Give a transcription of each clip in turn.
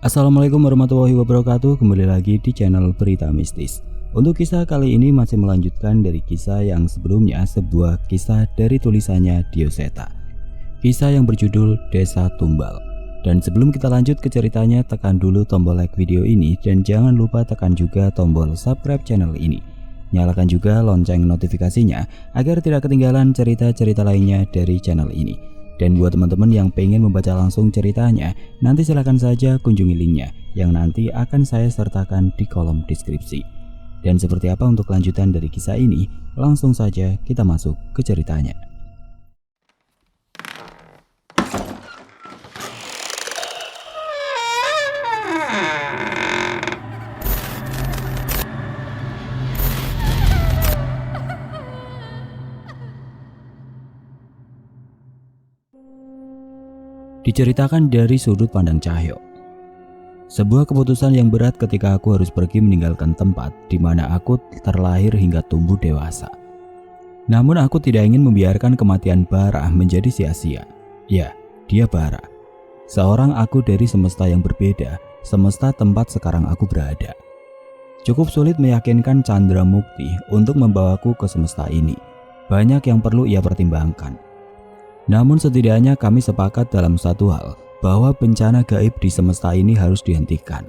Assalamualaikum warahmatullahi wabarakatuh. Kembali lagi di channel Berita Mistis. Untuk kisah kali ini masih melanjutkan dari kisah yang sebelumnya, sebuah kisah dari tulisannya Dioseta. Kisah yang berjudul Desa Tumbal. Dan sebelum kita lanjut ke ceritanya, tekan dulu tombol like video ini dan jangan lupa tekan juga tombol subscribe channel ini. Nyalakan juga lonceng notifikasinya agar tidak ketinggalan cerita-cerita lainnya dari channel ini. Dan buat teman-teman yang pengen membaca langsung ceritanya, nanti silahkan saja kunjungi linknya yang nanti akan saya sertakan di kolom deskripsi. Dan seperti apa untuk lanjutan dari kisah ini, langsung saja kita masuk ke ceritanya. Diceritakan dari sudut pandang Cahyo. Sebuah keputusan yang berat ketika aku harus pergi meninggalkan tempat di mana aku terlahir hingga tumbuh dewasa. Namun aku tidak ingin membiarkan kematian Bara menjadi sia-sia. Ya, dia Bara. Seorang aku dari semesta yang berbeda, semesta tempat sekarang aku berada. Cukup sulit meyakinkan Chandra Mukti untuk membawaku ke semesta ini. Banyak yang perlu ia pertimbangkan. Namun setidaknya kami sepakat dalam satu hal, bahwa bencana gaib di semesta ini harus dihentikan.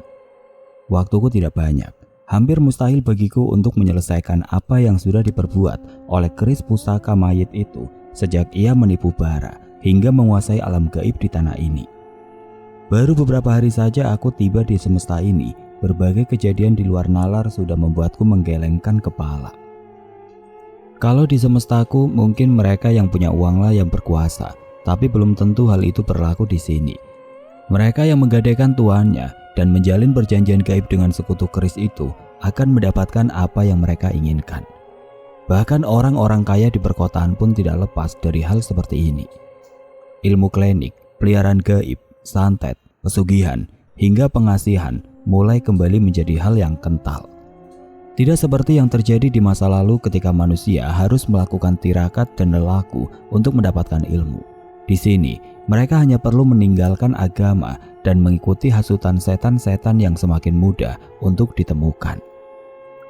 Waktuku tidak banyak, hampir mustahil bagiku untuk menyelesaikan apa yang sudah diperbuat oleh keris pusaka mayit itu sejak ia menipu Bara hingga menguasai alam gaib di tanah ini. Baru beberapa hari saja aku tiba di semesta ini, berbagai kejadian di luar nalar sudah membuatku menggelengkan kepala. Kalau di semestaku mungkin mereka yang punya uanglah yang berkuasa, tapi belum tentu hal itu berlaku di sini. Mereka yang menggadaikan tuannya dan menjalin perjanjian gaib dengan sekutu keris itu akan mendapatkan apa yang mereka inginkan. Bahkan orang-orang kaya di perkotaan pun tidak lepas dari hal seperti ini. Ilmu klinik, peliharaan gaib, santet, pesugihan, hingga pengasihan mulai kembali menjadi hal yang kental. Tidak seperti yang terjadi di masa lalu ketika manusia harus melakukan tirakat dan lelaku untuk mendapatkan ilmu. Di sini, mereka hanya perlu meninggalkan agama dan mengikuti hasutan setan-setan yang semakin mudah untuk ditemukan.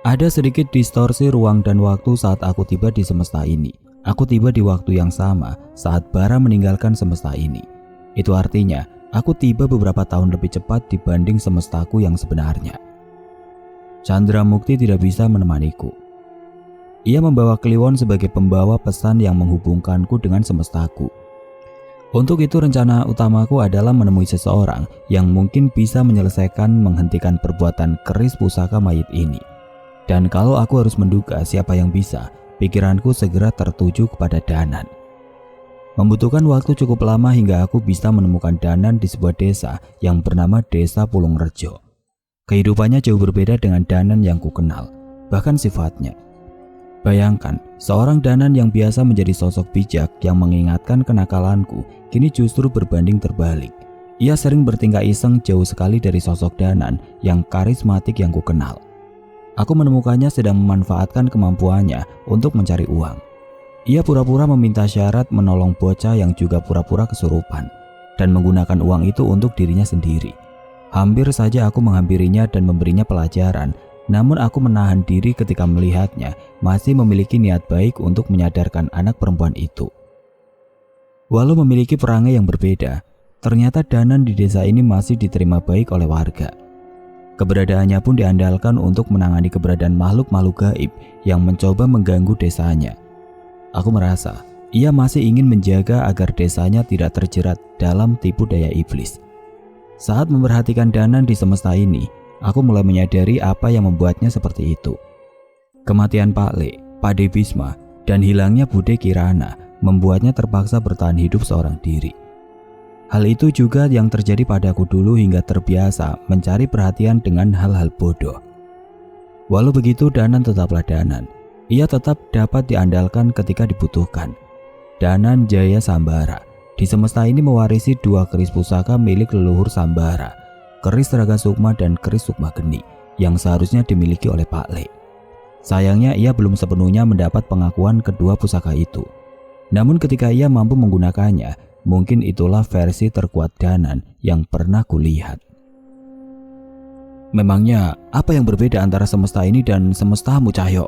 Ada sedikit distorsi ruang dan waktu saat aku tiba di semesta ini. Aku tiba di waktu yang sama saat Bara meninggalkan semesta ini. Itu artinya, aku tiba beberapa tahun lebih cepat dibanding semestaku yang sebenarnya. Chandra Mukti tidak bisa menemaniku. Ia membawa Kliwon sebagai pembawa pesan yang menghubungkanku dengan semestaku. Untuk itu rencana utamaku adalah menemui seseorang yang mungkin bisa menyelesaikan menghentikan perbuatan keris pusaka mayit ini. Dan kalau aku harus menduga siapa yang bisa, pikiranku segera tertuju kepada Danan. Membutuhkan waktu cukup lama hingga aku bisa menemukan Danan di sebuah desa yang bernama Desa Pulungrejo. Kehidupannya jauh berbeda dengan Danan yang kukenal, bahkan sifatnya. Bayangkan, seorang Danan yang biasa menjadi sosok bijak yang mengingatkan kenakalanku, kini justru berbanding terbalik. Ia sering bertingkah iseng jauh sekali dari sosok Danan yang karismatik yang kukenal. Aku menemukannya sedang memanfaatkan kemampuannya untuk mencari uang. Ia pura-pura meminta syarat menolong bocah yang juga pura-pura kesurupan, dan menggunakan uang itu untuk dirinya sendiri. Hampir saja aku menghampirinya dan memberinya pelajaran, namun aku menahan diri ketika melihatnya masih memiliki niat baik untuk menyadarkan anak perempuan itu. Walau memiliki perangai yang berbeda, ternyata Danan di desa ini masih diterima baik oleh warga. Keberadaannya pun diandalkan untuk menangani keberadaan makhluk-makhluk gaib yang mencoba mengganggu desanya. Aku merasa ia masih ingin menjaga agar desanya tidak terjerat dalam tipu daya iblis. Saat memperhatikan Danan di semesta ini, aku mulai menyadari apa yang membuatnya seperti itu. Kematian Pak Le, Pak De Bisma, dan hilangnya Bude Kirana membuatnya terpaksa bertahan hidup seorang diri. Hal itu juga yang terjadi padaku dulu hingga terbiasa mencari perhatian dengan hal-hal bodoh. Walau begitu, Danan tetaplah Danan. Ia tetap dapat diandalkan ketika dibutuhkan. Danan Jaya Sambara di semesta ini mewarisi dua keris pusaka milik leluhur Sambara, keris Raga Sukma dan keris Sukma Geni, yang seharusnya dimiliki oleh Pak Le. Sayangnya ia belum sepenuhnya mendapat pengakuan kedua pusaka itu. Namun ketika ia mampu menggunakannya, mungkin itulah versi terkuat Danan yang pernah kulihat. Memangnya apa yang berbeda antara semesta ini dan semestamu, Cahyo?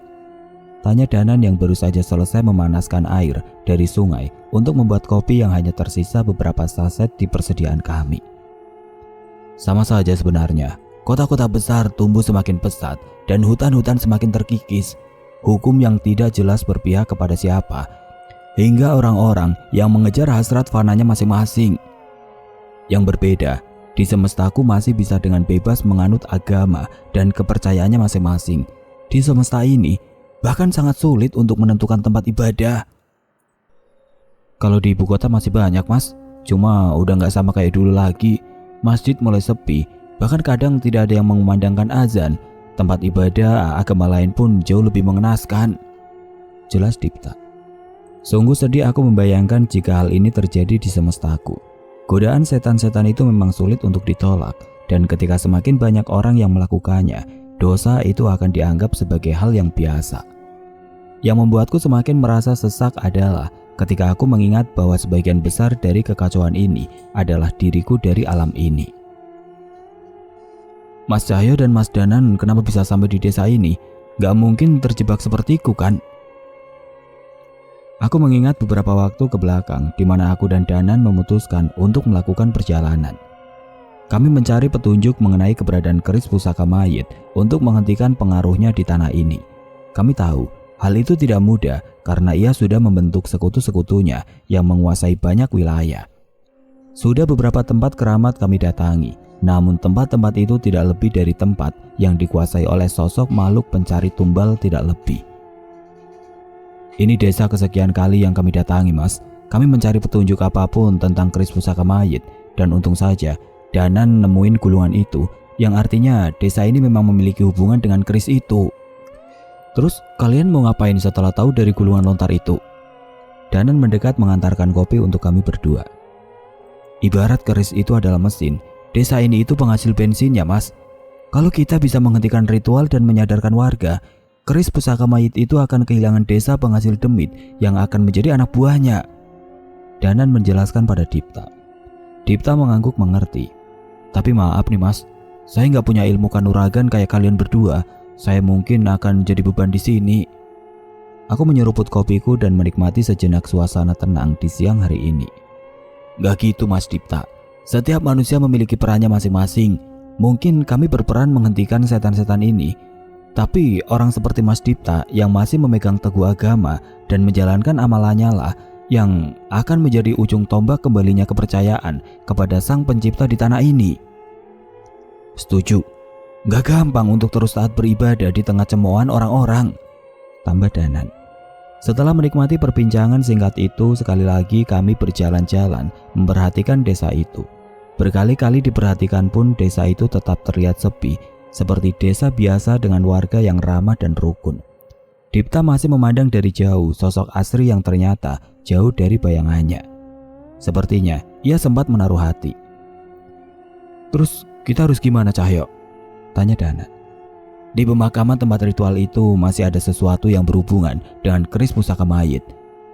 Tanya Danan yang baru saja selesai memanaskan air dari sungai untuk membuat kopi yang hanya tersisa beberapa saset di persediaan kami. Sama saja sebenarnya. Kota-kota besar tumbuh semakin pesat dan hutan-hutan semakin terkikis. Hukum yang tidak jelas berpihak kepada siapa, hingga orang-orang yang mengejar hasrat fananya masing-masing. Yang berbeda, di semestaku masih bisa dengan bebas menganut agama dan kepercayaannya masing-masing. Di semesta ini, bahkan sangat sulit untuk menentukan tempat ibadah. Kalau di ibu kota masih banyak, Mas. Cuma udah gak sama kayak dulu lagi. Masjid mulai sepi, bahkan kadang tidak ada yang mengumandangkan azan. Tempat ibadah agama lain pun jauh lebih mengenaskan. Jelas Dipta. Sungguh sedih aku membayangkan jika hal ini terjadi di semestaku. Godaan setan-setan itu memang sulit untuk ditolak, dan ketika semakin banyak orang yang melakukannya, dosa itu akan dianggap sebagai hal yang biasa. Yang membuatku semakin merasa sesak adalah ketika aku mengingat bahwa sebagian besar dari kekacauan ini adalah diriku dari alam ini. Mas Cahyo dan Mas Danan kenapa bisa sampai di desa ini? Gak mungkin terjebak sepertiku kan? Aku mengingat beberapa waktu ke belakang di mana aku dan Danan memutuskan untuk melakukan perjalanan. Kami mencari petunjuk mengenai keberadaan keris pusaka mayit untuk menghentikan pengaruhnya di tanah ini. Kami tahu hal itu tidak mudah karena ia sudah membentuk sekutu-sekutunya yang menguasai banyak wilayah. Sudah beberapa tempat keramat kami datangi, namun tempat-tempat itu tidak lebih dari tempat yang dikuasai oleh sosok makhluk pencari tumbal tidak lebih. Ini desa kesekian kali yang kami datangi, Mas. Kami mencari petunjuk apapun tentang keris pusaka mayit, dan untung saja Danan nemuin gulungan itu, yang artinya desa ini memang memiliki hubungan dengan keris itu. Terus kalian mau ngapain setelah tahu dari gulungan lontar itu? Danan mendekat mengantarkan kopi untuk kami berdua. Ibarat keris itu adalah mesin, desa ini itu penghasil bensinnya, Mas. Kalau kita bisa menghentikan ritual dan menyadarkan warga, keris pusaka mayit itu akan kehilangan desa penghasil demit yang akan menjadi anak buahnya. Danan menjelaskan pada Dipta. Dipta mengangguk mengerti. Tapi maaf nih, Mas, saya nggak punya ilmu kanuragan kayak kalian berdua. Saya mungkin akan jadi beban di sini. Aku menyeruput kopiku dan menikmati sejenak suasana tenang di siang hari ini. Gak gitu, Mas Dipta. Setiap manusia memiliki perannya masing-masing. Mungkin kami berperan menghentikan setan-setan ini. Tapi orang seperti Mas Dipta yang masih memegang teguh agama dan menjalankan amalannya lah yang akan menjadi ujung tombak kembalinya kepercayaan kepada Sang Pencipta di tanah ini. Setuju. Gak gampang untuk terus taat beribadah di tengah cemoohan orang-orang, tambah Danan. Setelah menikmati perbincangan singkat itu, sekali lagi kami berjalan-jalan memperhatikan desa itu. Berkali-kali diperhatikan pun desa itu tetap terlihat sepi, seperti desa biasa dengan warga yang ramah dan rukun. Dipta masih memandang dari jauh sosok Asri yang ternyata jauh dari bayangannya. Sepertinya ia sempat menaruh hati. Terus kita harus gimana, Cahyo? Tanya Danan. Di pemakaman tempat ritual itu masih ada sesuatu yang berhubungan dengan keris pusaka mayit.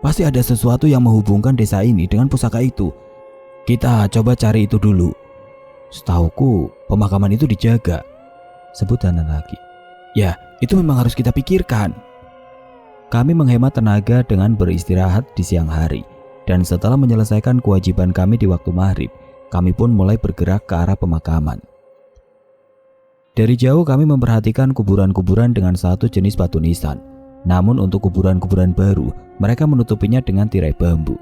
Pasti ada sesuatu yang menghubungkan desa ini dengan pusaka itu. Kita coba cari itu dulu. Setauku pemakaman itu dijaga, sebut Danan lagi. Ya, itu memang harus kita pikirkan. Kami menghemat tenaga dengan beristirahat di siang hari. Dan setelah menyelesaikan kewajiban kami di waktu maghrib, kami pun mulai bergerak ke arah pemakaman. Dari jauh kami memperhatikan kuburan-kuburan dengan satu jenis batu nisan. Namun untuk kuburan-kuburan baru, mereka menutupinya dengan tirai bambu.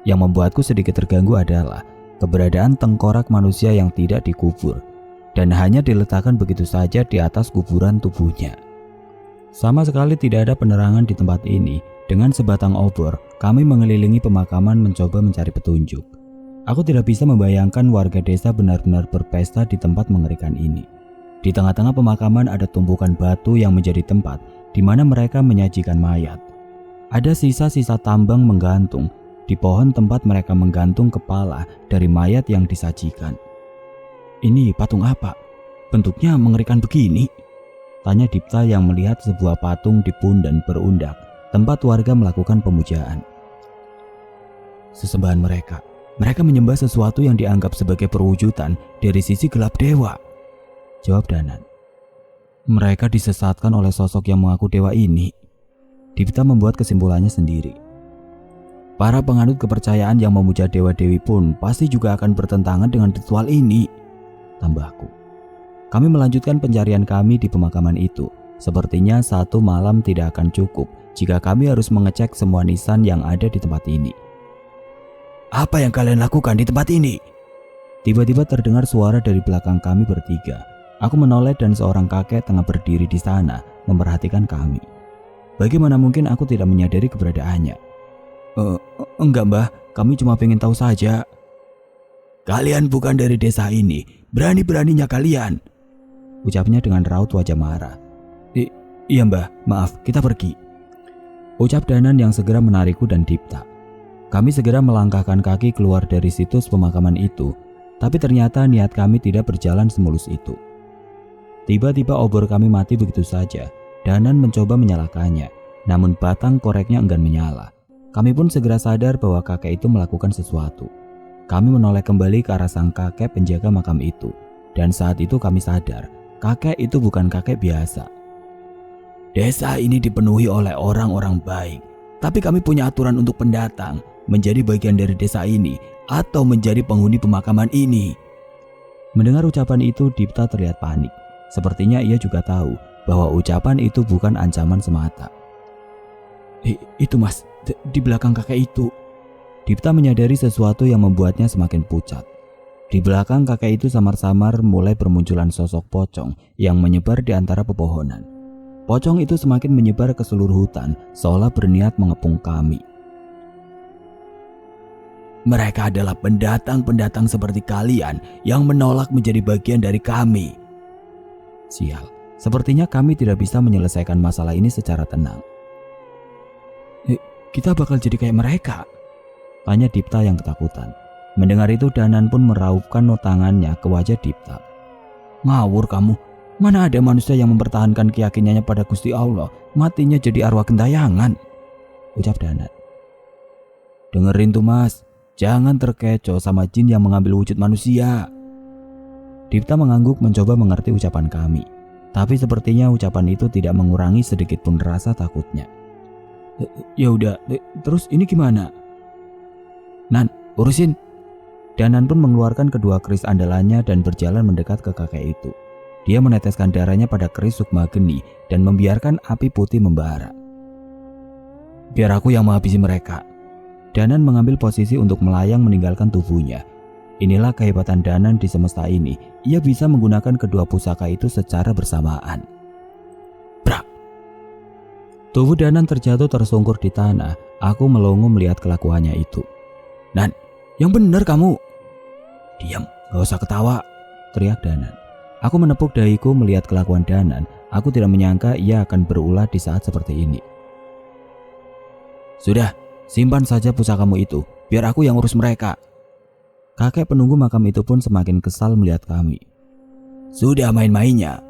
Yang membuatku sedikit terganggu adalah keberadaan tengkorak manusia yang tidak dikubur dan hanya diletakkan begitu saja di atas kuburan tubuhnya. Sama sekali tidak ada penerangan di tempat ini. Dengan sebatang obor, kami mengelilingi pemakaman mencoba mencari petunjuk. Aku tidak bisa membayangkan warga desa benar-benar berpesta di tempat mengerikan ini. Di tengah-tengah pemakaman ada tumpukan batu yang menjadi tempat di mana mereka menyajikan mayat. Ada sisa-sisa tambang menggantung di pohon tempat mereka menggantung kepala dari mayat yang disajikan. Ini patung apa? Bentuknya mengerikan begini? Tanya Dipta yang melihat sebuah patung di Pundan Berundak, tempat warga melakukan pemujaan. Sesembahan mereka. Mereka menyembah sesuatu yang dianggap sebagai perwujudan dari sisi gelap dewa, jawab Danan. Mereka disesatkan oleh sosok yang mengaku dewa ini. Dipta membuat kesimpulannya sendiri. Para penganut kepercayaan yang memuja dewa-dewi pun pasti juga akan bertentangan dengan ritual ini, tambahku. Kami melanjutkan pencarian kami di pemakaman itu. Sepertinya satu malam tidak akan cukup jika kami harus mengecek semua nisan yang ada di tempat ini. Apa yang kalian lakukan di tempat ini? Tiba-tiba terdengar suara dari belakang kami bertiga. Aku menoleh dan seorang kakek tengah berdiri di sana memperhatikan kami. Bagaimana mungkin aku tidak menyadari keberadaannya? Enggak mbah, kami cuma pengen tahu saja. Kalian bukan dari desa ini, berani-beraninya kalian, ucapnya dengan raut wajah marah. Iya mbah, maaf, kita pergi, ucap Danan yang segera menarikku dan Dipta. Kami segera melangkahkan kaki keluar dari situs pemakaman itu, tapi ternyata niat kami tidak berjalan semulus itu. Tiba-tiba obor kami mati begitu saja. Danan mencoba menyalakannya, namun batang koreknya enggan menyala. Kami pun segera sadar bahwa kakek itu melakukan sesuatu. Kami menoleh kembali ke arah sang kakek penjaga makam itu, dan saat itu kami sadar, kakek itu bukan kakek biasa. Desa ini dipenuhi oleh orang-orang baik, tapi kami punya aturan untuk pendatang menjadi bagian dari desa ini atau menjadi penghuni pemakaman ini. Mendengar ucapan itu, Dipta terlihat panik. Sepertinya ia juga tahu bahwa ucapan itu bukan ancaman semata. Itu mas, di belakang kakek itu. Dipta menyadari sesuatu yang membuatnya semakin pucat. Di belakang kakek itu samar-samar mulai bermunculan sosok pocong yang menyebar di antara pepohonan. Pocong itu semakin menyebar ke seluruh hutan, seolah berniat mengepung kami. Mereka adalah pendatang-pendatang seperti kalian yang menolak menjadi bagian dari kami. Sial, sepertinya kami tidak bisa menyelesaikan masalah ini secara tenang. Kita bakal jadi kayak mereka? Tanya Dipta yang ketakutan. Mendengar itu, Danan pun meraupkan tangannya ke wajah Dipta. Ngawur kamu, mana ada manusia yang mempertahankan keyakinannya pada Gusti Allah, matinya jadi arwah gentayangan, ucap Danan. Dengerin tuh mas, jangan terkecoh sama jin yang mengambil wujud manusia. Dipta mengangguk mencoba mengerti ucapan kami, tapi sepertinya ucapan itu tidak mengurangi sedikit pun rasa takutnya. Ya udah, terus ini gimana? Nan, urusin. Danan pun mengeluarkan kedua keris andalannya dan berjalan mendekat ke kakek itu. Dia meneteskan darahnya pada keris sukma geni dan membiarkan api putih membara. Biar aku yang menghabisi mereka. Danan mengambil posisi untuk melayang meninggalkan tubuhnya. Inilah kehebatan Danan di semesta ini. Ia bisa menggunakan kedua pusaka itu secara bersamaan. Brak! Tubuh Danan terjatuh tersungkur di tanah. Aku melongo melihat kelakuannya itu. Nan, yang benar kamu. Diam, gak usah ketawa, teriak Danan. Aku menepuk dahiku melihat kelakuan Danan. Aku tidak menyangka ia akan berulah di saat seperti ini. Sudah, simpan saja pusakamu itu, biar aku yang urus mereka. Kakek penunggu makam itu pun semakin kesal melihat kami. Sudah main-mainnya.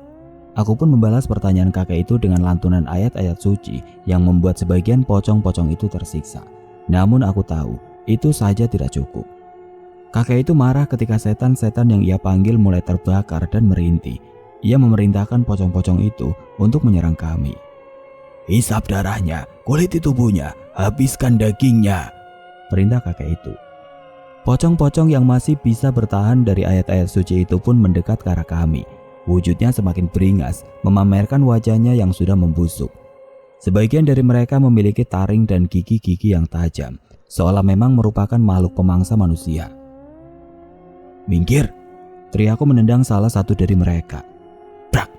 Aku pun membalas pertanyaan kakek itu dengan lantunan ayat-ayat suci yang membuat sebagian pocong-pocong itu tersiksa. Namun aku tahu, itu saja tidak cukup. Kakek itu marah ketika setan-setan yang ia panggil mulai terbakar dan merintih. Ia memerintahkan pocong-pocong itu untuk menyerang kami. Hisap darahnya, kulit tubuhnya, habiskan dagingnya, perintah kakek itu. Pocong-pocong yang masih bisa bertahan dari ayat-ayat suci itu pun mendekat ke arah kami. Wujudnya semakin beringas, memamerkan wajahnya yang sudah membusuk. Sebagian dari mereka memiliki taring dan gigi-gigi yang tajam, seolah memang merupakan makhluk pemangsa manusia. Minggir, teriakku menendang salah satu dari mereka. Brak!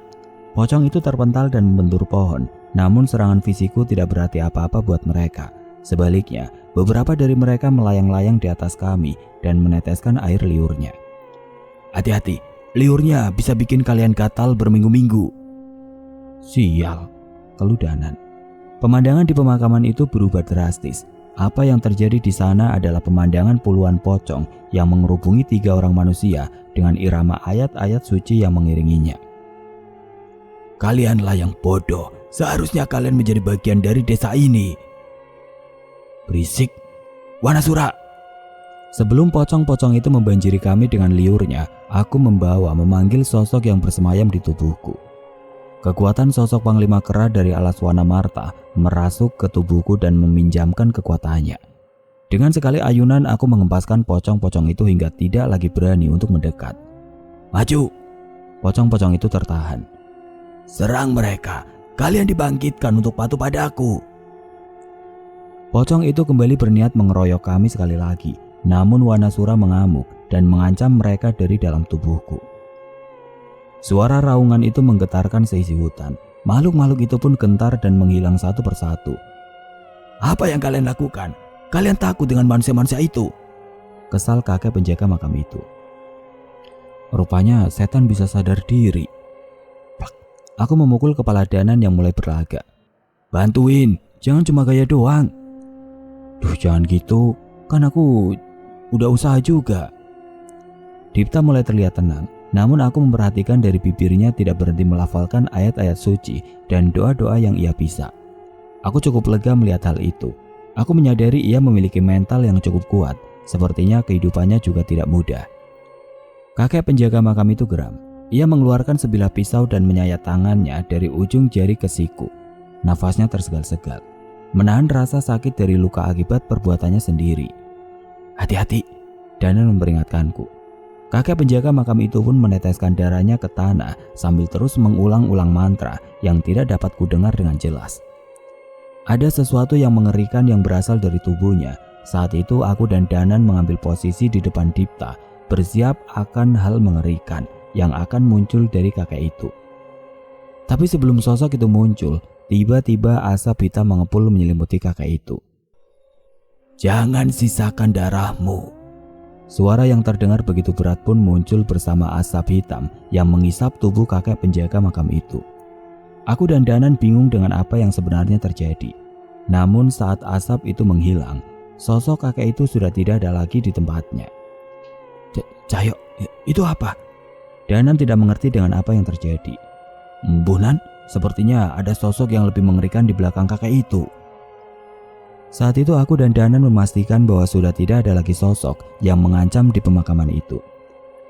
Pocong itu terpental dan membentur pohon, namun serangan fisikku tidak berarti apa-apa buat mereka. Sebaliknya, beberapa dari mereka melayang-layang di atas kami dan meneteskan air liurnya. Hati-hati, liurnya bisa bikin kalian gatal berminggu-minggu. Sial, keluh Danan. Pemandangan di pemakaman itu berubah drastis. Apa yang terjadi di sana adalah pemandangan puluhan pocong yang mengerubungi 3 orang manusia dengan irama ayat-ayat suci yang mengiringinya. Kalianlah yang bodoh, seharusnya kalian menjadi bagian dari desa ini. Berisik, Wanasura. Sebelum pocong-pocong itu membanjiri kami dengan liurnya, aku memanggil sosok yang bersemayam di tubuhku. Kekuatan sosok Panglima Kera dari alas warna Marta merasuk ke tubuhku dan meminjamkan kekuatannya. Dengan sekali ayunan aku mengempaskan pocong-pocong itu hingga tidak lagi berani untuk mendekat. Maju! Pocong-pocong itu tertahan. Serang mereka! Kalian dibangkitkan untuk patuh padaku! Pocong itu kembali berniat mengeroyok kami sekali lagi. Namun Wanasura mengamuk dan mengancam mereka dari dalam tubuhku. Suara raungan itu menggetarkan seisi hutan. Makhluk-makhluk itu pun gentar dan menghilang satu persatu. Apa yang kalian lakukan? Kalian takut dengan manusia-manusia itu? Kesal kakek penjaga makam itu. Rupanya setan bisa sadar diri. Aku memukul kepala Danan yang mulai berlagak. Bantuin, jangan cuma gaya doang. Duh, jangan gitu, kan aku udah usaha juga. Dipta mulai terlihat tenang. Namun aku memperhatikan dari bibirnya tidak berhenti melafalkan ayat-ayat suci dan doa-doa yang ia bisa. Aku cukup lega melihat hal itu. Aku menyadari ia memiliki mental yang cukup kuat. Sepertinya kehidupannya juga tidak mudah. Kakek penjaga makam itu geram. Ia mengeluarkan sebilah pisau dan menyayat tangannya dari ujung jari ke siku. Nafasnya tersegal-segal, menahan rasa sakit dari luka akibat perbuatannya sendiri. Hati-hati, Danan memperingatkanku. Kakek penjaga makam itu pun meneteskan darahnya ke tanah sambil terus mengulang-ulang mantra yang tidak dapat kudengar dengan jelas. Ada sesuatu yang mengerikan yang berasal dari tubuhnya. Saat itu aku dan Danan mengambil posisi di depan Dipta, bersiap akan hal mengerikan yang akan muncul dari kakek itu. Tapi sebelum sosok itu muncul, tiba-tiba asap hitam mengepul menyelimuti kakek itu. Jangan sisakan darahmu. Suara yang terdengar begitu berat pun muncul bersama asap hitam yang mengisap tubuh kakek penjaga makam itu. Aku dan Danan bingung dengan apa yang sebenarnya terjadi. Namun saat asap itu menghilang, sosok kakek itu sudah tidak ada lagi di tempatnya. Cahyo, itu apa? Danan tidak mengerti dengan apa yang terjadi. Bunan, sepertinya ada sosok yang lebih mengerikan di belakang kakek itu. Saat itu aku dan Danan memastikan bahwa sudah tidak ada lagi sosok yang mengancam di pemakaman itu.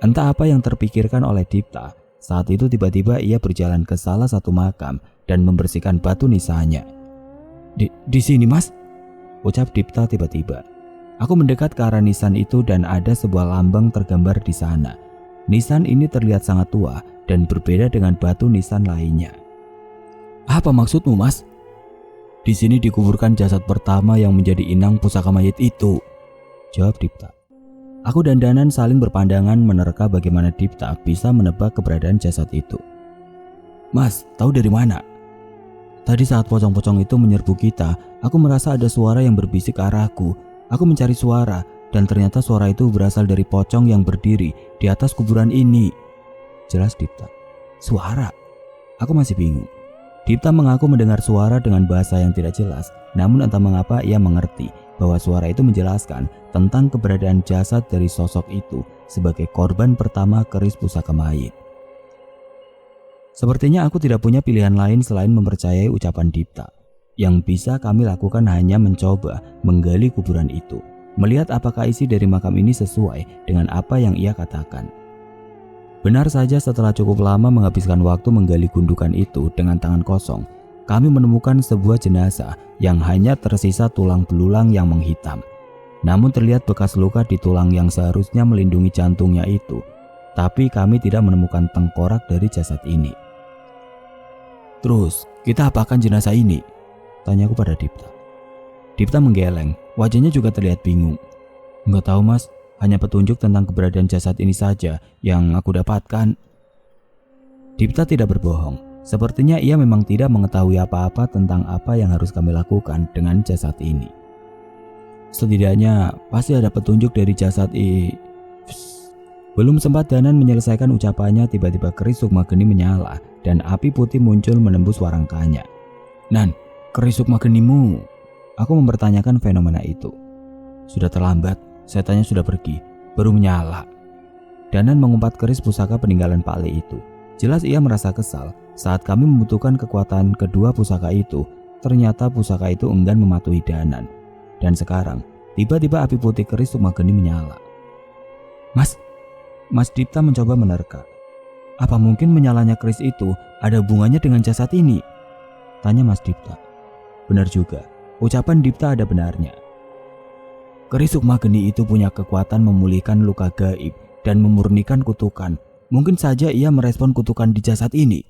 Entah apa yang terpikirkan oleh Dipta, saat itu tiba-tiba ia berjalan ke salah satu makam dan membersihkan batu nisannya. Di sini mas? Ucap Dipta tiba-tiba. Aku mendekat ke arah nisan itu dan ada sebuah lambang tergambar di sana. Nisan ini terlihat sangat tua dan berbeda dengan batu nisan lainnya. Apa maksudmu mas? Di sini dikuburkan jasad pertama yang menjadi inang pusaka mayit itu, jawab Dipta. Aku dan Danan saling berpandangan menerka bagaimana Dipta bisa menebak keberadaan jasad itu. Mas, tahu dari mana? Tadi saat pocong-pocong itu menyerbu kita, aku merasa ada suara yang berbisik ke arahku. Aku mencari suara dan ternyata suara itu berasal dari pocong yang berdiri di atas kuburan ini. Jelas Dipta. Suara? Aku masih bingung. Dipta mengaku mendengar suara dengan bahasa yang tidak jelas, namun entah mengapa ia mengerti bahwa suara itu menjelaskan tentang keberadaan jasad dari sosok itu sebagai korban pertama keris pusaka mayit. Sepertinya aku tidak punya pilihan lain selain mempercayai ucapan Dipta. Yang bisa kami lakukan hanya mencoba menggali kuburan itu, melihat apakah isi dari makam ini sesuai dengan apa yang ia katakan. Benar saja setelah cukup lama menghabiskan waktu menggali gundukan itu dengan tangan kosong, kami menemukan sebuah jenazah yang hanya tersisa tulang belulang yang menghitam. Namun terlihat bekas luka di tulang yang seharusnya melindungi jantungnya itu. Tapi kami tidak menemukan tengkorak dari jasad ini. Terus, kita apakan jenazah ini? Tanyaku pada Dipta. Dipta menggeleng, wajahnya juga terlihat bingung. Enggak tahu mas, hanya petunjuk tentang keberadaan jasad ini saja yang aku dapatkan. Dipta tidak berbohong. Sepertinya ia memang tidak mengetahui apa-apa tentang apa yang harus kami lakukan dengan jasad ini. Setidaknya pasti ada petunjuk dari jasad ini. Belum sempat Danan menyelesaikan ucapannya, tiba-tiba keris Sukma Geni menyala dan api putih muncul menembus warangkanya. Nan, keris Sukma Genimu? Aku mempertanyakan fenomena itu. Sudah terlambat. Setannya sudah pergi, baru menyala. Danan mengumpat keris pusaka peninggalan Pak Le itu. Jelas ia merasa kesal saat kami membutuhkan kekuatan kedua pusaka itu. Ternyata pusaka itu enggan mematuhi Danan. Dan sekarang, tiba-tiba api putih keris Sukma Geni menyala. Mas Dipta mencoba menerka. Apa mungkin menyalanya keris itu ada hubungannya dengan jasad ini? Tanya Mas Dipta. Benar juga, ucapan Dipta ada benarnya. Keris sukma geni itu punya kekuatan memulihkan luka gaib dan memurnikan kutukan. Mungkin saja ia merespon kutukan di jasad ini.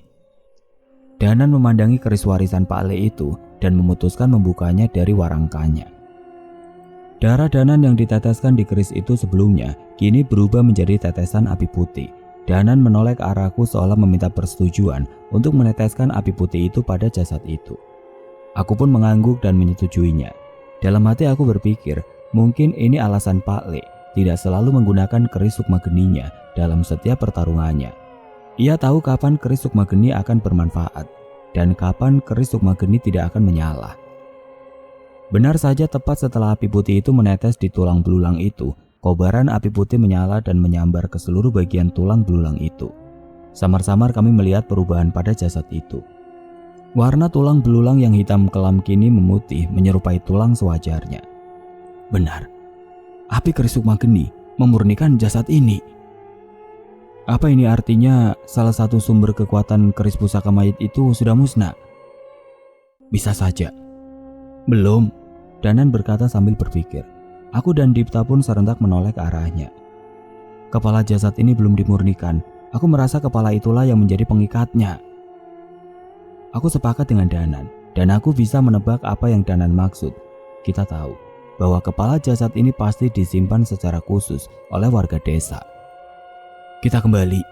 Danan memandangi keris warisan Pak Le itu dan memutuskan membukanya dari warangkanya. Darah Danan yang diteteskan di keris itu sebelumnya kini berubah menjadi tetesan api putih. Danan menoleh ke arahku seolah meminta persetujuan untuk meneteskan api putih itu pada jasad itu. Aku pun mengangguk dan menyetujuinya. Dalam hati aku berpikir, mungkin ini alasan Pak Le tidak selalu menggunakan keris sukma geninya dalam setiap pertarungannya. Ia tahu kapan keris sukma geni akan bermanfaat dan kapan keris sukma geni tidak akan menyala. Benar saja, tepat setelah api putih itu menetes di tulang belulang itu, kobaran api putih menyala dan menyambar ke seluruh bagian tulang belulang itu. Samar-samar kami melihat perubahan pada jasad itu. Warna tulang belulang yang hitam kelam kini memutih menyerupai tulang sewajarnya. Benar, api keris sukma geni memurnikan jasad ini. Apa ini artinya salah satu sumber kekuatan keris pusaka mayit itu sudah musnah? Bisa saja. Belum, Danan berkata sambil berpikir. Aku dan Dipta pun serentak menoleh ke arahnya. Kepala jasad ini belum dimurnikan. Aku merasa kepala itulah yang menjadi pengikatnya. Aku sepakat dengan Danan dan aku bisa menebak apa yang Danan maksud. Kita tahu bahwa kepala jasad ini pasti disimpan secara khusus oleh warga desa. Kita kembali.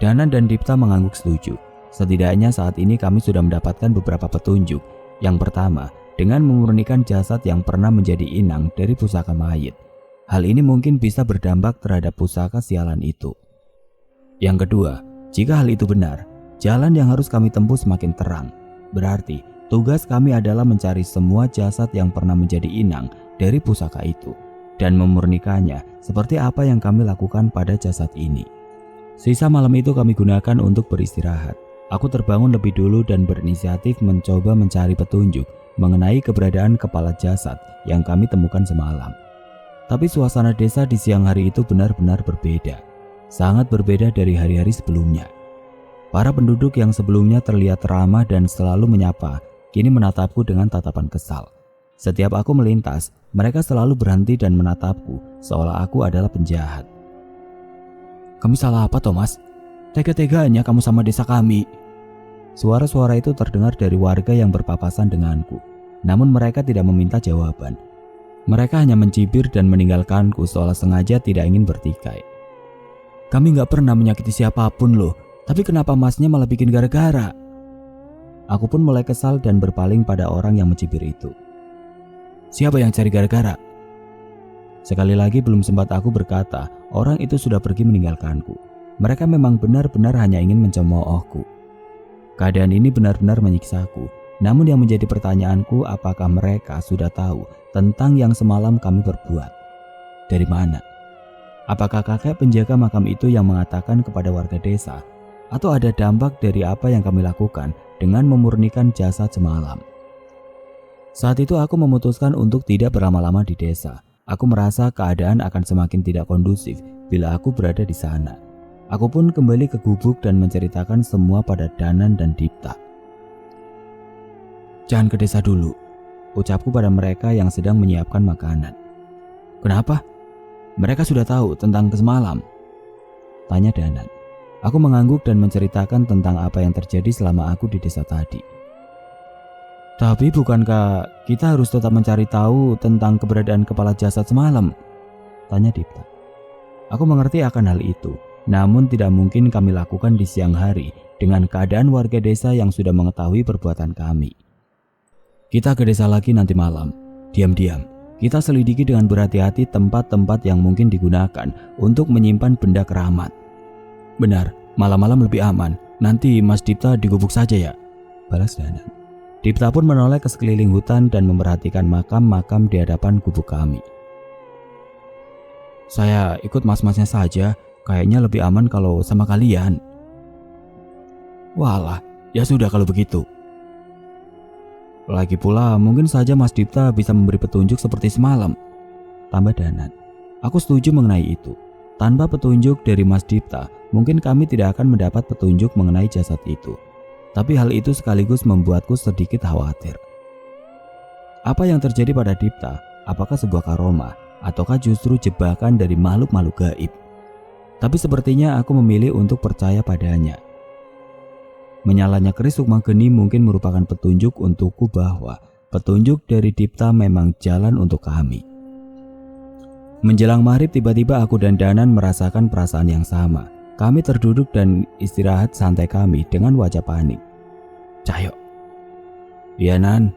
Danan dan Dipta mengangguk setuju. Setidaknya saat ini kami sudah mendapatkan beberapa petunjuk. Yang pertama, dengan memurnikan jasad yang pernah menjadi inang dari pusaka mayit. Hal ini mungkin bisa berdampak terhadap pusaka sialan itu. Yang kedua, jika hal itu benar, jalan yang harus kami tempuh semakin terang. Berarti, tugas kami adalah mencari semua jasad yang pernah menjadi inang dari pusaka itu dan memurnikannya seperti apa yang kami lakukan pada jasad ini. Sisa malam itu kami gunakan untuk beristirahat. Aku terbangun lebih dulu dan berinisiatif mencoba mencari petunjuk mengenai keberadaan kepala jasad yang kami temukan semalam. Tapi suasana desa di siang hari itu benar-benar berbeda. Sangat berbeda dari hari-hari sebelumnya. Para penduduk yang sebelumnya terlihat ramah dan selalu menyapa, kini menatapku dengan tatapan kesal. Setiap aku melintas, mereka selalu berhenti dan menatapku seolah aku adalah penjahat. Kami salah apa, Thomas? Tega-teganya kamu sama desa kami. Suara-suara itu terdengar dari warga yang berpapasan denganku. Namun mereka tidak meminta jawaban. Mereka hanya mencibir dan meninggalkanku seolah sengaja tidak ingin bertikai. Kami gak pernah menyakiti siapapun loh. Tapi kenapa masnya malah bikin gara-gara? Aku pun mulai kesal dan berpaling pada orang yang mencibir itu. Siapa yang cari gara-gara? Sekali lagi belum sempat aku berkata, orang itu sudah pergi meninggalkanku. Mereka memang benar-benar hanya ingin mencemoohku. Keadaan ini benar-benar menyiksaku. Namun yang menjadi pertanyaanku, apakah mereka sudah tahu tentang yang semalam kami berbuat? Dari mana? Apakah kakek penjaga makam itu yang mengatakan kepada warga desa? Atau ada dampak dari apa yang kami lakukan dengan memurnikan jasad semalam? Saat itu aku memutuskan untuk tidak berlama-lama di desa. Aku merasa keadaan akan semakin tidak kondusif bila aku berada di sana. Aku pun kembali ke gubuk dan menceritakan semua pada Danan dan Dipta. Jangan ke desa dulu, ucapku pada mereka yang sedang menyiapkan makanan. Kenapa? Mereka sudah tahu tentang semalam? Tanya Danan. Aku mengangguk dan menceritakan tentang apa yang terjadi selama aku di desa tadi. Tapi bukankah kita harus tetap mencari tahu tentang keberadaan kepala jasad semalam? Tanya Dipta. Aku mengerti akan hal itu, namun tidak mungkin kami lakukan di siang hari dengan keadaan warga desa yang sudah mengetahui perbuatan kami. Kita ke desa lagi nanti malam. Diam-diam, kita selidiki dengan berhati-hati tempat-tempat yang mungkin digunakan untuk menyimpan benda keramat. Benar, malam-malam lebih aman. Nanti Mas Dipta di gubuk saja ya, balas Danan. Dipta pun menoleh ke sekeliling hutan dan memperhatikan makam-makam di hadapan gubuk kami. Saya ikut mas-masnya saja, kayaknya lebih aman kalau sama kalian. Walah, ya sudah kalau begitu. Lagi pula mungkin saja Mas Dipta bisa memberi petunjuk seperti semalam, tambah Danan. Aku setuju mengenai itu. Tanpa petunjuk dari Mas Dipta, mungkin kami tidak akan mendapat petunjuk mengenai jasad itu. Tapi hal itu sekaligus membuatku sedikit khawatir. Apa yang terjadi pada Dipta? Apakah sebuah karomah ataukah justru jebakan dari makhluk-makhluk gaib? Tapi sepertinya aku memilih untuk percaya padanya. Menyalanya keris Sukma Geni mungkin merupakan petunjuk untukku bahwa petunjuk dari Dipta memang jalan untuk kami. Menjelang maghrib tiba-tiba aku dan Danan merasakan perasaan yang sama. Kami terduduk dan istirahat santai kami dengan wajah panik. Cahyo. Iya Nan.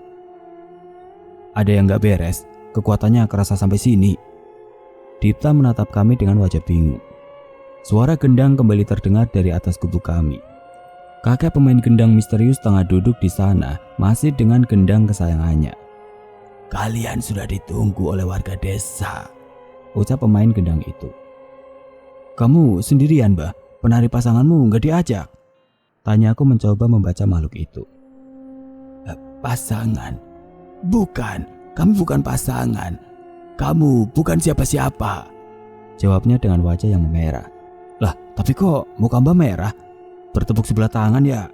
Ada yang gak beres, kekuatannya kerasa sampai sini. Dipta menatap kami dengan wajah bingung. Suara gendang kembali terdengar dari atas gubuk kami. Kakek pemain gendang misterius tengah duduk di sana, masih dengan gendang kesayangannya. Kalian sudah ditunggu oleh warga desa, ucap pemain gendang itu. Kamu sendirian, Mbah? Penari pasanganmu gak diajak? Tanya aku mencoba membaca makhluk itu. Pasangan? Bukan, kami bukan pasangan. Kamu bukan siapa-siapa, jawabnya dengan wajah yang memerah. Lah, tapi kok muka Mbah merah? Bertepuk sebelah tangan ya?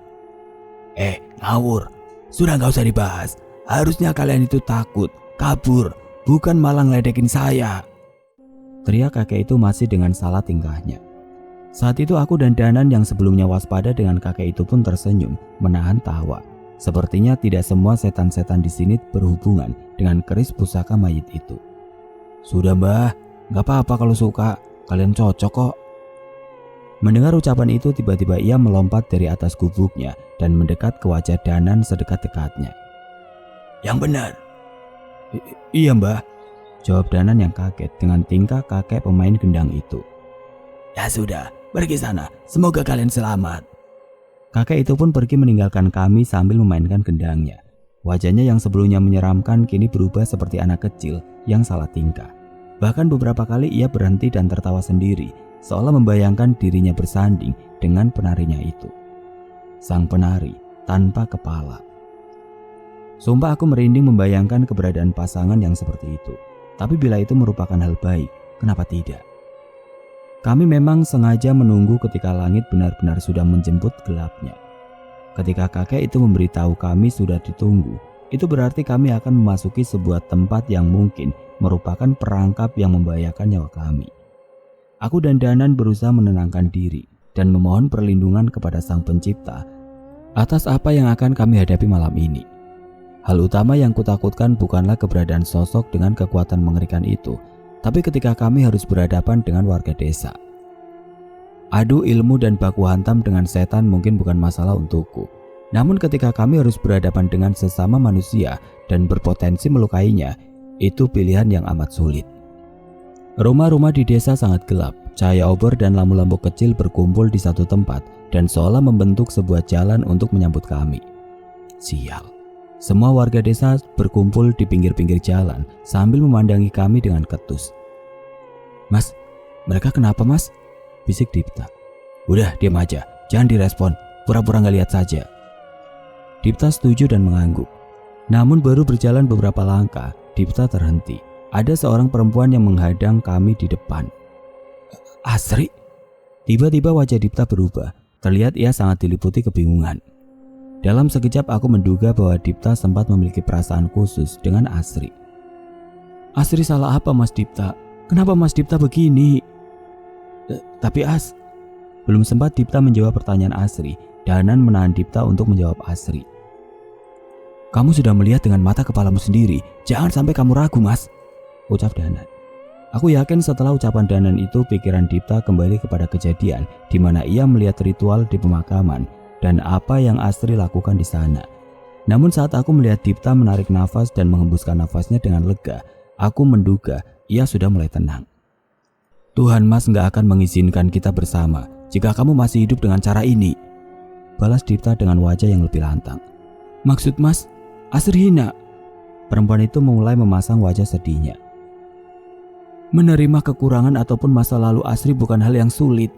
Ngawur. Sudah gak usah dibahas. Harusnya kalian itu takut, kabur, bukan malah ngeledekin saya, teriak kakek itu masih dengan salah tingkahnya. Saat itu aku dan Danan yang sebelumnya waspada dengan kakek itu pun tersenyum, menahan tawa. Sepertinya tidak semua setan-setan di sini berhubungan dengan keris pusaka mayit itu. Sudah Mbah, gak apa-apa kalau suka, kalian cocok kok. Mendengar ucapan itu tiba-tiba ia melompat dari atas gubuknya dan mendekat ke wajah Danan sedekat-dekatnya. Yang benar. Iya Mbah, jawab Danan yang kaget dengan tingkah kakek pemain gendang itu. Ya sudah, pergi sana, semoga kalian selamat. Kakek itu pun pergi meninggalkan kami sambil memainkan gendangnya. Wajahnya yang sebelumnya menyeramkan kini berubah seperti anak kecil yang salah tingkah. Bahkan beberapa kali ia berhenti dan tertawa sendiri, seolah membayangkan dirinya bersanding dengan penarinya itu. Sang penari tanpa kepala. Sumpah aku merinding membayangkan keberadaan pasangan yang seperti itu. Tapi bila itu merupakan hal baik, kenapa tidak? Kami memang sengaja menunggu ketika langit benar-benar sudah menjemput gelapnya. Ketika kakek itu memberitahu kami sudah ditunggu, itu berarti kami akan memasuki sebuah tempat yang mungkin merupakan perangkap yang membahayakan nyawa kami. Aku dan Danan berusaha menenangkan diri dan memohon perlindungan kepada Sang Pencipta atas apa yang akan kami hadapi malam ini. Hal utama yang kutakutkan bukanlah keberadaan sosok dengan kekuatan mengerikan itu, tapi ketika kami harus berhadapan dengan warga desa. Adu ilmu dan baku hantam dengan setan mungkin bukan masalah untukku. Namun ketika kami harus berhadapan dengan sesama manusia dan berpotensi melukainya, itu pilihan yang amat sulit. Rumah-rumah di desa sangat gelap, cahaya obor dan lampu-lampu kecil berkumpul di satu tempat dan seolah membentuk sebuah jalan untuk menyambut kami. Sial. Semua warga desa berkumpul di pinggir-pinggir jalan sambil memandangi kami dengan ketus. Mas, mereka kenapa mas? Bisik Dipta. Udah diam aja, jangan direspon, pura-pura gak lihat saja. Dipta setuju dan mengangguk. Namun baru berjalan beberapa langkah, Dipta terhenti. Ada seorang perempuan yang menghadang kami di depan. Asri? Tiba-tiba wajah Dipta berubah, terlihat ia sangat diliputi kebingungan. Dalam sekejap aku menduga bahwa Dipta sempat memiliki perasaan khusus dengan Asri. Asri salah apa Mas Dipta? Kenapa Mas Dipta begini? Tapi As, belum sempat Dipta menjawab pertanyaan Asri, Danan menahan Dipta untuk menjawab Asri. Kamu sudah melihat dengan mata kepalamu sendiri, jangan sampai kamu ragu Mas, ucap Danan. Aku yakin setelah ucapan Danan itu pikiran Dipta kembali kepada kejadian di mana ia melihat ritual di pemakaman dan apa yang Asri lakukan di sana. Namun saat aku melihat Dipta menarik nafas dan menghembuskan nafasnya dengan lega, aku menduga ia sudah mulai tenang. Tuhan Mas gak akan mengizinkan kita bersama jika kamu masih hidup dengan cara ini, balas Dipta dengan wajah yang lebih lantang. Maksud Mas, Asri hina. Perempuan itu mulai memasang wajah sedihnya. Menerima kekurangan ataupun masa lalu Asri bukan hal yang sulit.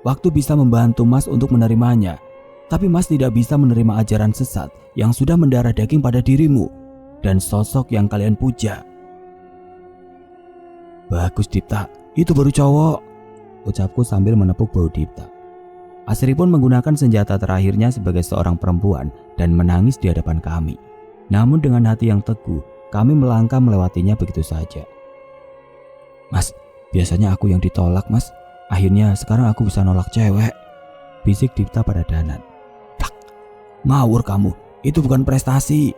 Waktu bisa membantu Mas untuk menerimanya. Tapi Mas tidak bisa menerima ajaran sesat yang sudah mendarah daging pada dirimu dan sosok yang kalian puja. Bagus Dipta, itu baru cowok. ucapku sambil menepuk bahu Dipta. Asri pun menggunakan senjata terakhirnya sebagai seorang perempuan dan menangis di hadapan kami. Namun dengan hati yang teguh, kami melangkah melewatinya begitu saja. "Mas, biasanya aku yang ditolak, Mas. Akhirnya sekarang aku bisa nolak cewek," bisik Dipta pada Danan. "Tak, ngawur kamu, itu bukan prestasi,"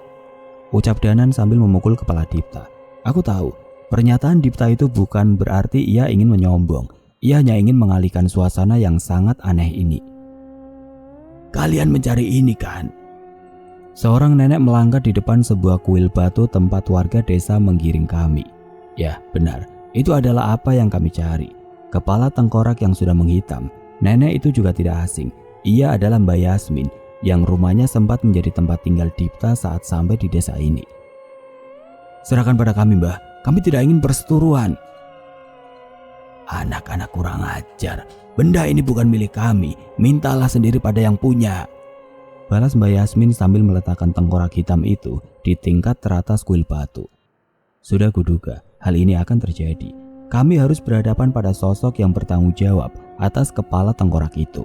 ucap Danan sambil memukul kepala Dipta. Aku tahu, pernyataan Dipta itu bukan berarti ia ingin menyombong. Ia hanya ingin mengalihkan suasana yang sangat aneh ini. "Kalian mencari ini kan?" Seorang nenek melangkah di depan sebuah kuil batu tempat warga desa menggiring kami. Ya, benar, itu adalah apa yang kami cari. Kepala tengkorak yang sudah menghitam. Nenek itu juga tidak asing. Ia adalah Mbak Yasmin, yang rumahnya sempat menjadi tempat tinggal Dipta saat sampai di desa ini. "Serahkan pada kami, Mbah. Kami tidak ingin perseteruan." "Anak-anak kurang ajar. Benda ini bukan milik kami. Mintalah sendiri pada yang punya," balas Mbak Yasmin sambil meletakkan tengkorak hitam itu di tingkat teratas kuil batu. Sudah kuduga hal ini akan terjadi. Kami harus berhadapan pada sosok yang bertanggung jawab atas kepala tengkorak itu.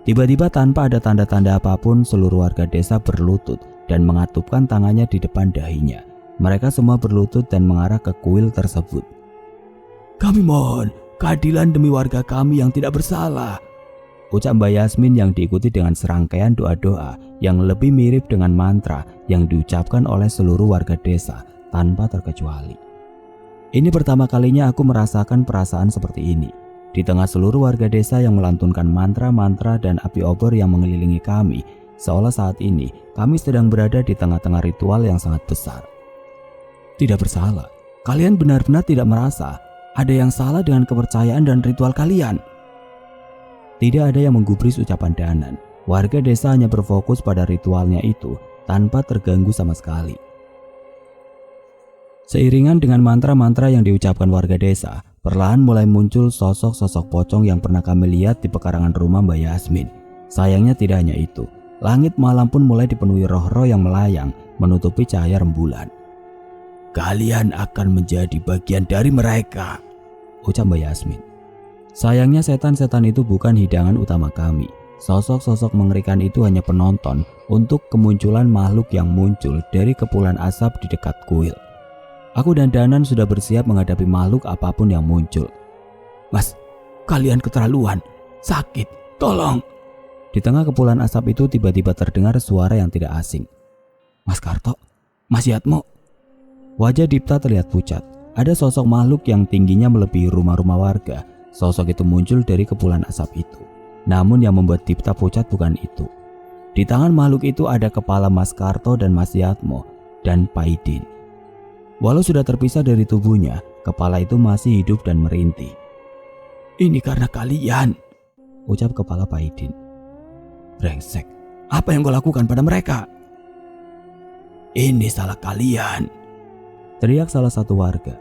Tiba-tiba tanpa ada tanda-tanda apapun, seluruh warga desa berlutut dan mengatupkan tangannya di depan dahinya. Mereka semua berlutut dan mengarah ke kuil tersebut. "Kami mohon keadilan demi warga kami yang tidak bersalah," ucap Mbak Yasmin yang diikuti dengan serangkaian doa-doa yang lebih mirip dengan mantra yang diucapkan oleh seluruh warga desa tanpa terkecuali. Ini pertama kalinya aku merasakan perasaan seperti ini. Di tengah seluruh warga desa yang melantunkan mantra-mantra dan api obor yang mengelilingi kami, seolah saat ini kami sedang berada di tengah-tengah ritual yang sangat besar. "Tidak bersalah. Kalian benar-benar tidak merasa ada yang salah dengan kepercayaan dan ritual kalian?" Tidak ada yang menggubris ucapan Danan. Warga desa hanya berfokus pada ritualnya itu tanpa terganggu sama sekali. Seiringan dengan mantra-mantra yang diucapkan warga desa, perlahan mulai muncul sosok-sosok pocong yang pernah kami lihat di pekarangan rumah Mbak Yasmin. Sayangnya tidak hanya itu, langit malam pun mulai dipenuhi roh-roh yang melayang menutupi cahaya rembulan. "Kalian akan menjadi bagian dari mereka," ucap Mbak Yasmin. Sayangnya setan-setan itu bukan hidangan utama kami. Sosok-sosok mengerikan itu hanya penonton untuk kemunculan makhluk yang muncul dari kepulan asap di dekat kuil. Aku dan Danan sudah bersiap menghadapi makhluk apapun yang muncul. "Mas, kalian keterlaluan. Sakit, tolong." Di tengah kepulan asap itu tiba-tiba terdengar suara yang tidak asing. "Mas Karto, Mas Yatmo." Wajah Dipta terlihat pucat. Ada sosok makhluk yang tingginya melebihi rumah-rumah warga. Sosok itu muncul dari kepulan asap itu. Namun yang membuat Dipta pucat bukan itu. Di tangan makhluk itu ada kepala Mas Karto dan Mas Yatmo dan Paidin. Walau sudah terpisah dari tubuhnya, kepala itu masih hidup dan merintih. "Ini karena kalian," ucap kepala Paidin. "Brengsek, apa yang kau lakukan pada mereka?" "Ini salah kalian," teriak salah satu warga.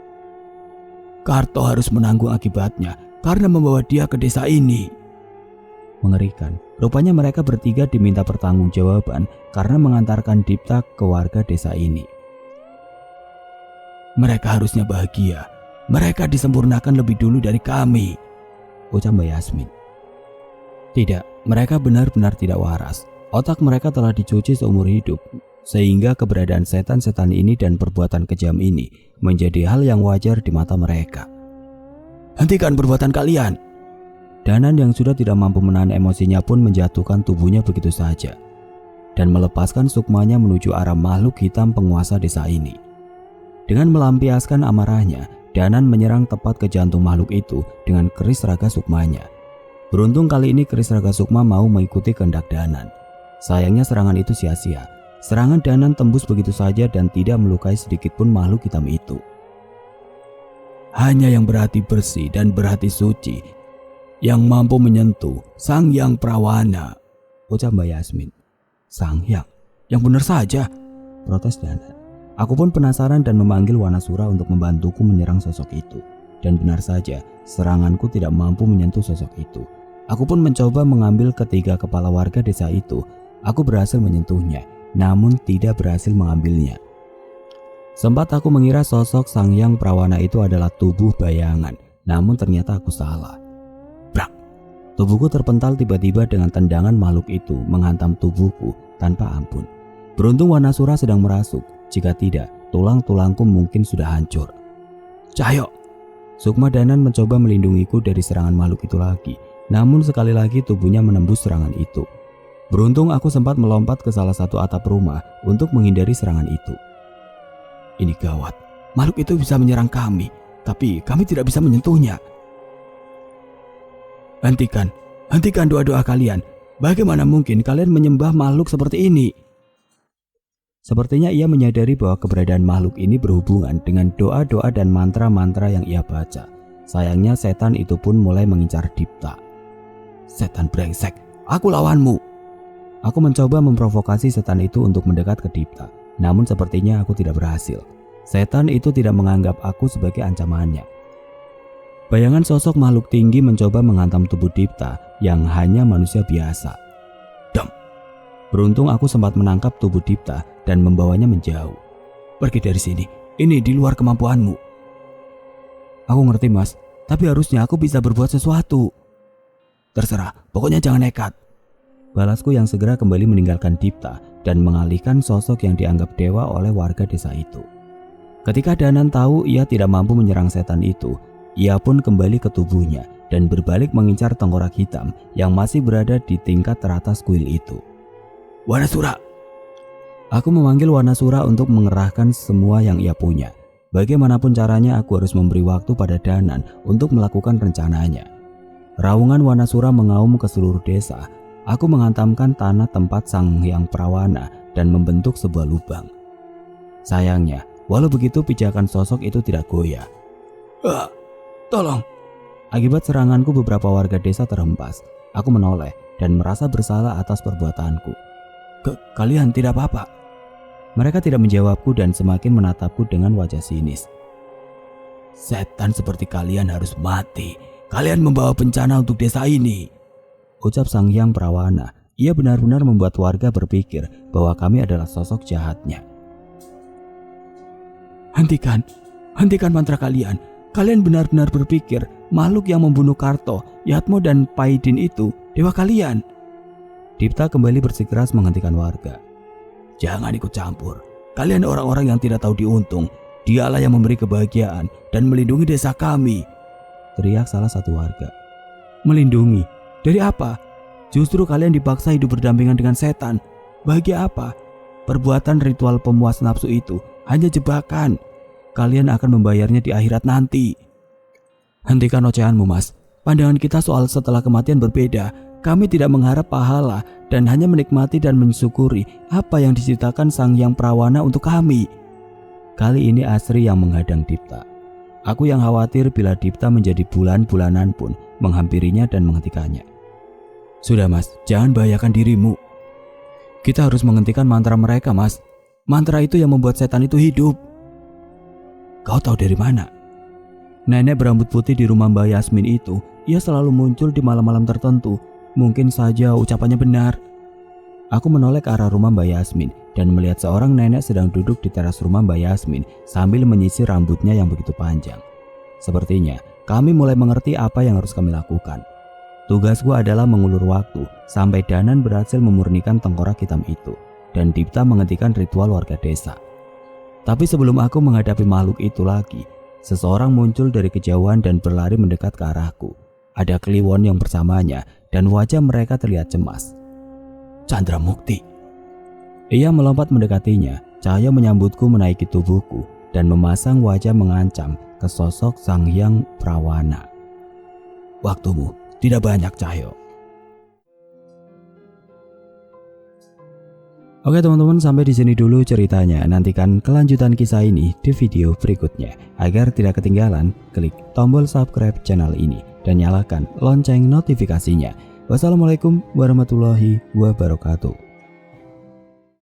"Karto harus menanggung akibatnya karena membawa dia ke desa ini." Mengerikan, rupanya mereka bertiga diminta pertanggungjawaban karena mengantarkan Dipta ke warga desa ini. "Mereka harusnya bahagia. Mereka disempurnakan lebih dulu dari kami," ucap Mbak Yasmin. "Tidak, mereka benar-benar tidak waras. Otak mereka telah dicuci seumur hidup, sehingga keberadaan setan-setan ini dan perbuatan kejam ini menjadi hal yang wajar di mata mereka." "Hentikan perbuatan kalian!" Danan yang sudah tidak mampu menahan emosinya pun menjatuhkan tubuhnya begitu saja dan melepaskan sukmanya menuju arah makhluk hitam penguasa desa ini. Dengan melampiaskan amarahnya, Danan menyerang tepat ke jantung makhluk itu dengan keris raga sukmanya. Beruntung kali ini keris raga sukma mau mengikuti kehendak Danan. Sayangnya serangan itu sia-sia. Serangan Danan tembus begitu saja dan tidak melukai sedikitpun makhluk hitam itu. "Hanya yang berhati bersih dan berhati suci yang mampu menyentuh Sang Hyang Prawana," ucap Mbak Yasmin. "Sang Hyang? Yang benar saja," protes Danan. Aku pun penasaran dan memanggil Wanasura untuk membantuku menyerang sosok itu. Dan benar saja, seranganku tidak mampu menyentuh sosok itu. Aku pun mencoba mengambil ketiga kepala warga desa itu. Aku berhasil menyentuhnya, namun tidak berhasil mengambilnya. Sempat aku mengira sosok Sang Hyang Prawana itu adalah tubuh bayangan, namun ternyata aku salah. Tubuhku terpental tiba-tiba dengan tendangan makhluk itu menghantam tubuhku tanpa ampun. Beruntung Wanasura sedang merasuk, jika tidak tulang-tulangku mungkin sudah hancur. Cahyo! Sukma Danan mencoba melindungiku dari serangan makhluk itu lagi, namun sekali lagi tubuhnya menembus serangan itu. Beruntung aku sempat melompat ke salah satu atap rumah untuk menghindari serangan itu. Ini gawat, makhluk itu bisa menyerang kami, tapi kami tidak bisa menyentuhnya. Hentikan doa-doa kalian. Bagaimana mungkin kalian menyembah makhluk seperti ini? Sepertinya ia menyadari bahwa keberadaan makhluk ini berhubungan dengan doa-doa dan mantra-mantra yang ia baca. Sayangnya setan itu pun mulai mengincar Dipta. Setan brengsek, aku lawanmu. Aku mencoba memprovokasi setan itu untuk mendekat ke Dipta, namun sepertinya aku tidak berhasil. Setan itu tidak menganggap aku sebagai ancamannya. Bayangan sosok makhluk tinggi mencoba menghantam tubuh Dipta yang hanya manusia biasa. Dam! Beruntung aku sempat menangkap tubuh Dipta dan membawanya menjauh. Pergi dari sini, ini di luar kemampuanmu. Aku ngerti mas, tapi harusnya aku bisa berbuat sesuatu. Terserah, pokoknya jangan nekat. Balasku yang segera kembali meninggalkan Dipta dan mengalihkan sosok yang dianggap dewa oleh warga desa itu. Ketika Danan tahu ia tidak mampu menyerang setan itu, ia pun kembali ke tubuhnya dan berbalik mengincar tengkorak hitam yang masih berada di tingkat teratas kuil itu. Wanasura! Aku memanggil Wanasura untuk mengerahkan semua yang ia punya. Bagaimanapun caranya aku harus memberi waktu pada Danan untuk melakukan rencananya. Raungan Wanasura mengaum ke seluruh desa. Aku menghantamkan tanah tempat Sang Hyang Prawana dan membentuk sebuah lubang. Sayangnya, walau begitu pijakan sosok itu tidak goyah. Tolong! Akibat seranganku beberapa warga desa terhempas. Aku menoleh dan merasa bersalah atas perbuatanku. Kalian tidak apa-apa? Mereka tidak menjawabku dan semakin menatapku dengan wajah sinis. Setan seperti kalian harus mati. Kalian membawa bencana untuk desa ini, ucap Sang Hyang Prawana. Ia benar-benar membuat warga berpikir bahwa kami adalah sosok jahatnya. Hentikan mantra kalian. Kalian benar-benar berpikir makhluk yang membunuh Karto, Yatmo dan Paidin itu dewa kalian? Dipta kembali bersikeras menghentikan warga. Jangan ikut campur. Kalian orang-orang yang tidak tahu diuntung. Dialah yang memberi kebahagiaan dan melindungi desa kami, teriak salah satu warga. Melindungi? Dari apa? Justru kalian dipaksa hidup berdampingan dengan setan. Bahagia apa? Perbuatan ritual pemuas nafsu itu hanya jebakan. Kalian akan membayarnya di akhirat nanti. Hentikan ocehanmu mas. Pandangan kita soal setelah kematian berbeda. Kami tidak mengharap pahala dan hanya menikmati dan mensyukuri apa yang diciptakan Sang Hyang Prawana untuk kami. Kali ini Asri yang menghadang Dipta. Aku yang khawatir bila Dipta menjadi bulan-bulanan pun menghampirinya dan menghentikannya. Sudah mas, jangan bahayakan dirimu. Kita harus menghentikan mantra mereka mas. Mantra itu yang membuat setan itu hidup. Kau tahu dari mana? Nenek berambut putih di rumah Mbak Yasmin itu, ia selalu muncul di malam-malam tertentu. Mungkin saja ucapannya benar. Aku menoleh ke arah rumah Mbak Yasmin dan melihat seorang nenek sedang duduk di teras rumah Mbak Yasmin sambil menyisir rambutnya yang begitu panjang. Sepertinya kami mulai mengerti apa yang harus kami lakukan. Tugasku adalah mengulur waktu sampai Danan berhasil memurnikan tengkorak hitam itu dan Dipta menghentikan ritual warga desa. Tapi sebelum aku menghadapi makhluk itu lagi, seseorang muncul dari kejauhan dan berlari mendekat ke arahku. Ada Kliwon yang bersamanya dan wajah mereka terlihat cemas. Chandra Mukti. Ia melompat mendekatinya. Cahaya menyambutku menaiki tubuhku dan memasang wajah mengancam ke sosok Sang Hyang Prawana. Waktumu tidak banyak, Cahyo. Oke teman-teman, sampai di sini dulu ceritanya. Nantikan kelanjutan kisah ini di video berikutnya. Agar tidak ketinggalan, klik tombol subscribe channel ini dan nyalakan lonceng notifikasinya. Wassalamualaikum warahmatullahi wabarakatuh.